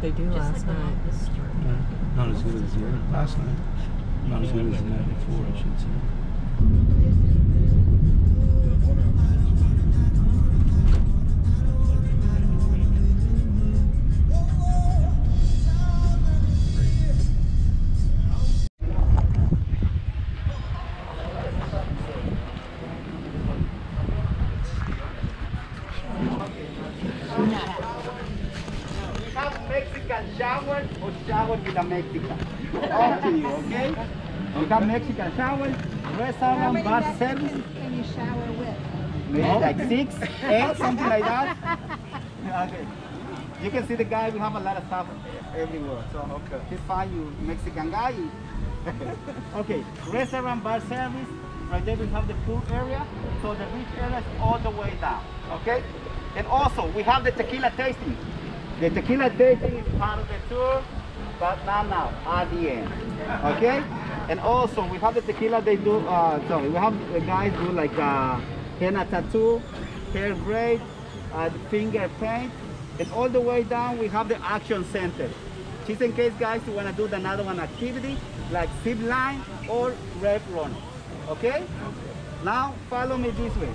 They do last night. Not as good as last night. Not as good as the night before, I should say. Shower or shower with a Mexican. Up to you, okay? We have Mexican shower, restaurant, bar service. Can you shower with? Maybe like 6, 8, something like that. Okay. You can see the guy, we have a lot of stuff everywhere. So okay. He's fine, you Mexican guy. Okay, restaurant, bar service. Right there we have the pool area. So the beach area is all the way down. Okay? And also we have the tequila tasting. The tequila tasting is part of the tour, but not now, at the end. Okay? And also, we have the tequila they do, sorry, we have the guys do like henna tattoo, hair braid, finger paint, and all the way down we have the action center. Just in case guys you want to do another one activity, like zip line or rope run. Okay? Now, follow me this way.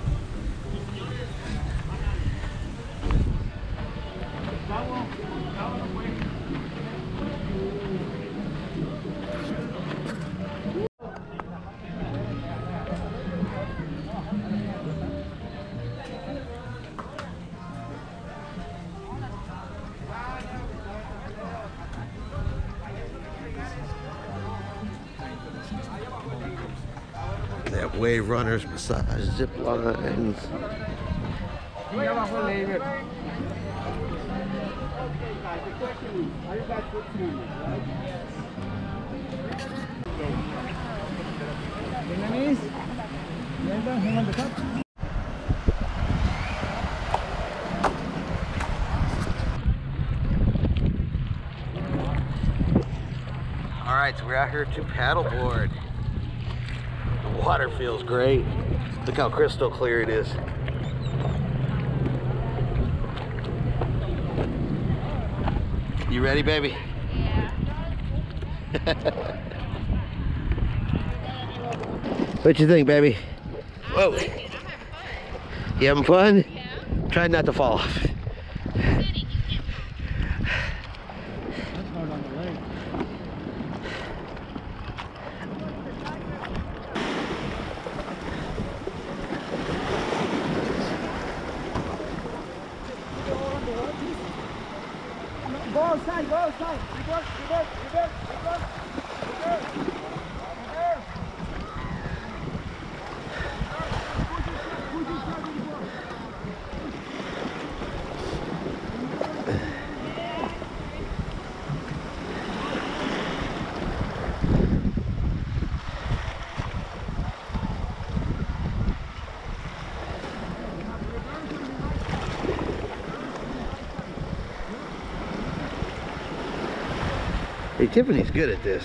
They have wave runners, massage, zip lines. All right, so we're out here to paddleboard. The water feels great. Look how crystal clear it is. You ready, baby? Yeah. What you think, baby? Whoa. You having fun? Yeah. Try not to fall off. Go outside, go outside. Reverse, reverse, reverse, reverse, reverse, reverse. Hey, Tiffany's good at this.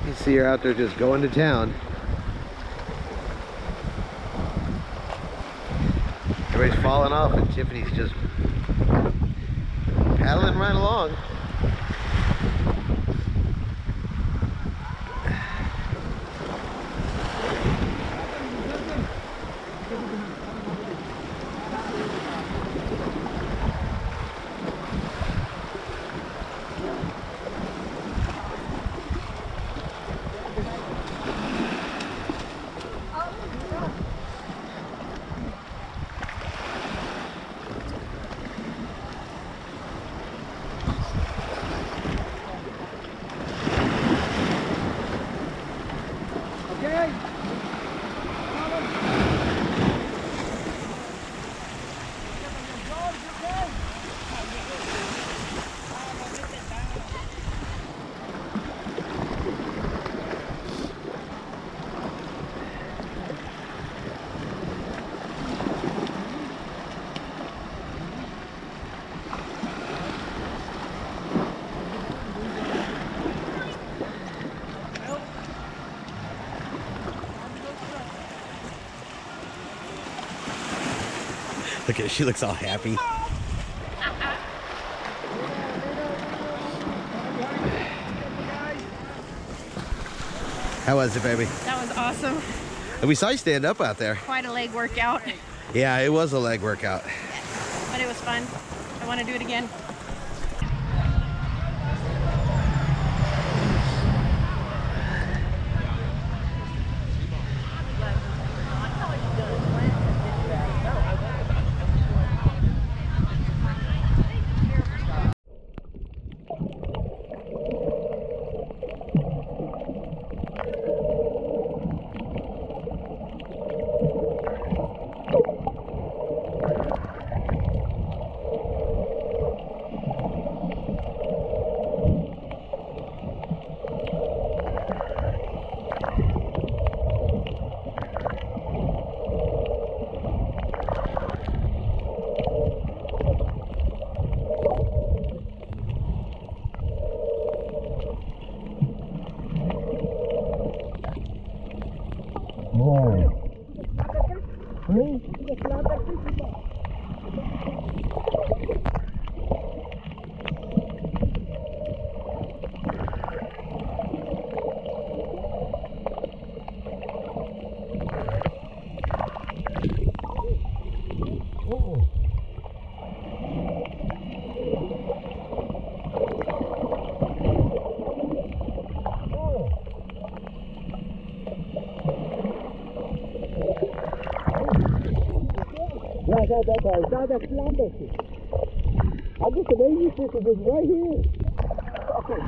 You see her out there just going to town. Everybody's falling off and Tiffany's just paddling right along. Look at, she looks all happy. How was it, baby? That was awesome. And we saw you stand up out there. Quite a leg workout. Yeah, it was a leg workout. But it was fun. I want to do it again. That's flamboyant. I'm just amazed this is right here. Okay.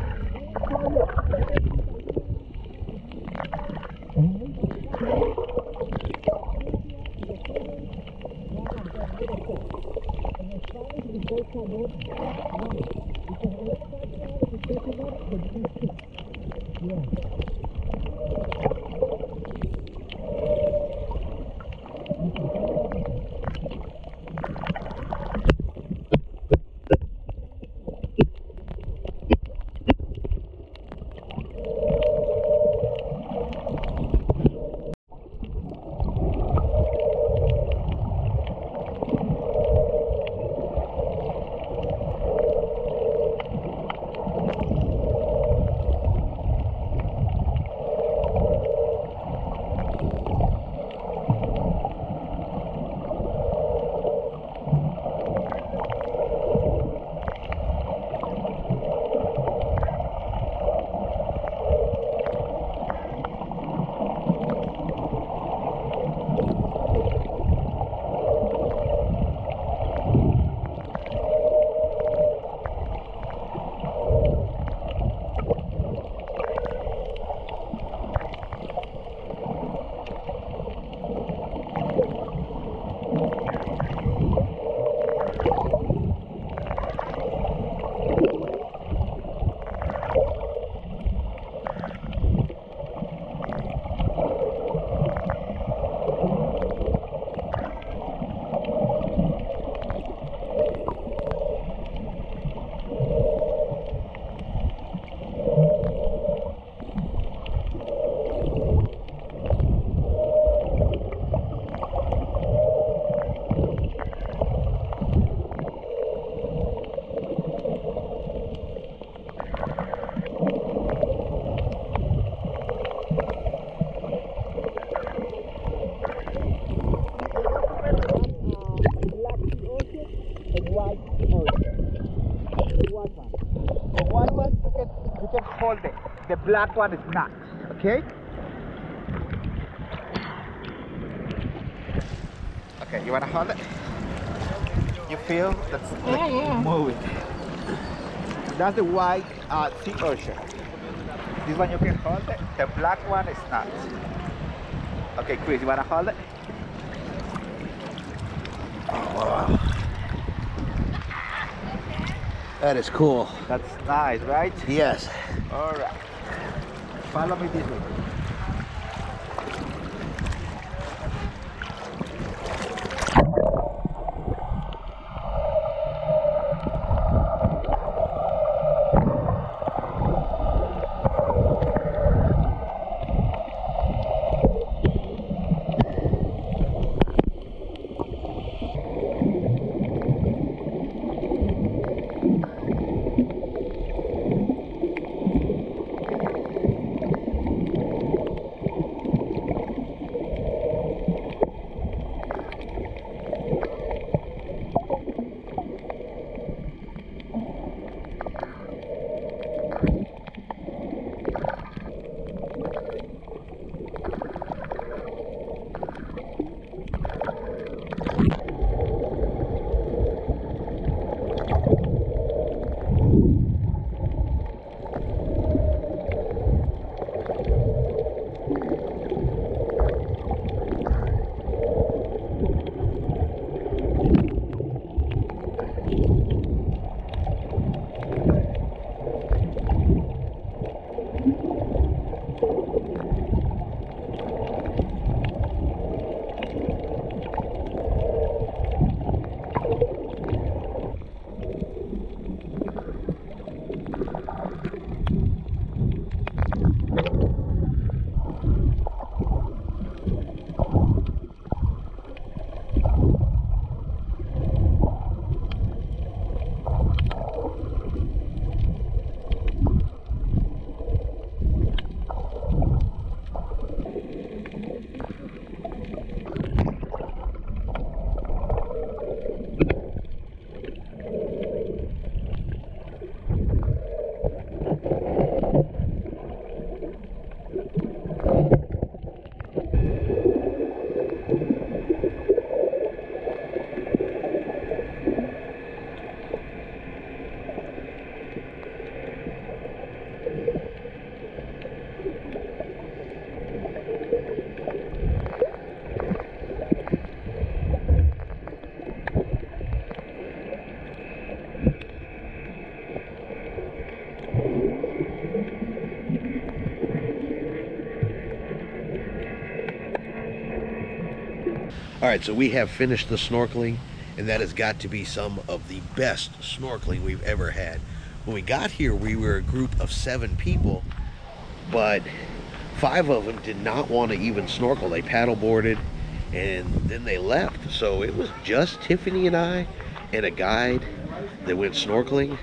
The black one is not, okay? Okay, you wanna hold it? You feel that's moving. That's the white sea urchin. This one you can hold it. The black one is not. Okay, Chris, you wanna hold it? Oh, wow. That is cool. That's nice, right? Yes. All right. Follow me this way. All right, so we have finished the snorkeling, and that has got to be some of the best snorkeling we've ever had. When we got here, we were a group of 7 people, but 5 of them did not want to even snorkel. They paddleboarded and then they left. So it was just Tiffany and I and a guide that went snorkeling.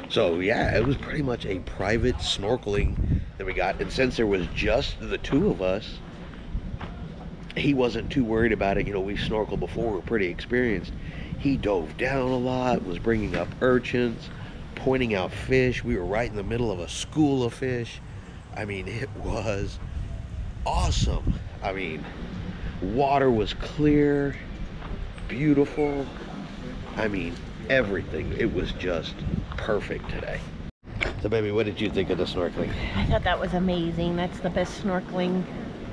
So yeah, it was pretty much a private snorkeling that we got. And since there was just the 2 of us, he wasn't too worried about it. You know, we've snorkeled before, we're pretty experienced. He dove down a lot, was bringing up urchins, pointing out fish. We were right in the middle of a school of fish. I mean, it was awesome. I mean, water was clear, beautiful. I mean, everything. It was just perfect today. So baby, what did you think of the snorkeling? I thought that was amazing. That's the best snorkeling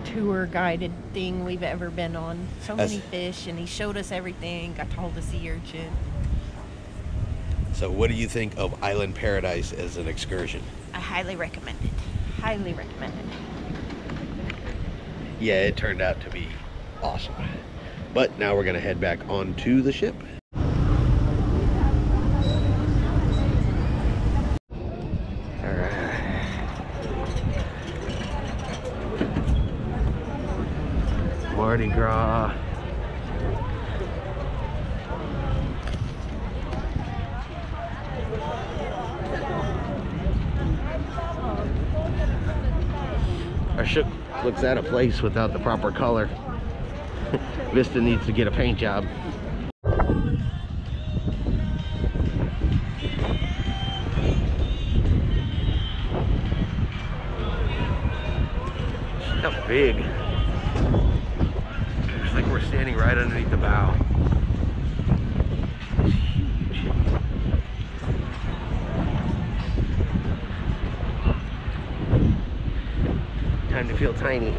tour guided thing we've ever been on. So many fish, and he showed us everything. Got to hold the sea urchin. So what do you think of Island Paradise as an excursion? I highly recommend it. Highly recommend it. Yeah, it turned out to be awesome. But now we're gonna head back onto the ship. Mardi Gras. Our ship looks out of place without the proper color. Vista needs to get a paint job. How big. It's like we're standing right underneath the bow. It's huge. Time to feel tiny.